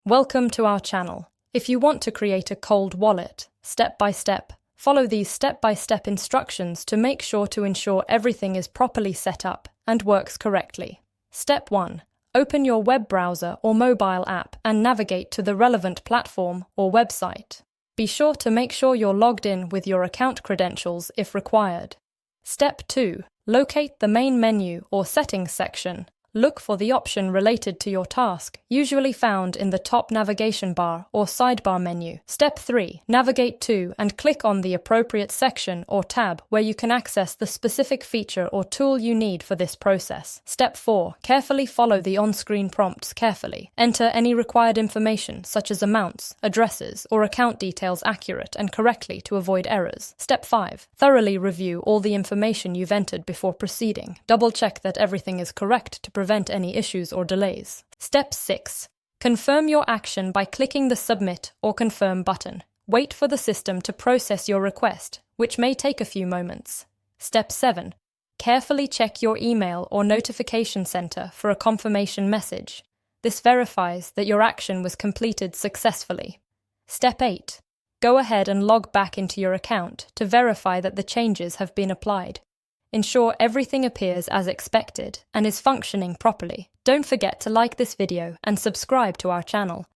Welcome to our channel. If you want to create a cold wallet, step by step, follow these step-by-step instructions to make sure to ensure everything is properly set up and works correctly. Step 1. Open your web browser or mobile app and navigate to the relevant platform or website. Be sure to make sure you're logged in with your account credentials if required. Step 2. Locate the main menu or settings section. Look for the option related to your task, usually found in the top navigation bar or sidebar menu. Step 3. Navigate to and click on the appropriate section or tab where you can access the specific feature or tool you need for this process. Step 4. Carefully follow the on-screen prompts carefully. Enter any required information such as amounts, addresses, or account details accurate and correctly to avoid errors. Step 5. Thoroughly review all the information you've entered before proceeding. Double-check that everything is correct to prevent any issues or delays. Step 6. Confirm your action by clicking the Submit or Confirm button. Wait for the system to process your request, which may take a few moments. Step 7. Carefully check your email or notification center for a confirmation message. This verifies that your action was completed successfully. Step 8. Go ahead and log back into your account to verify that the changes have been applied. Ensure everything appears as expected and is functioning properly. Don't forget to like this video and subscribe to our channel.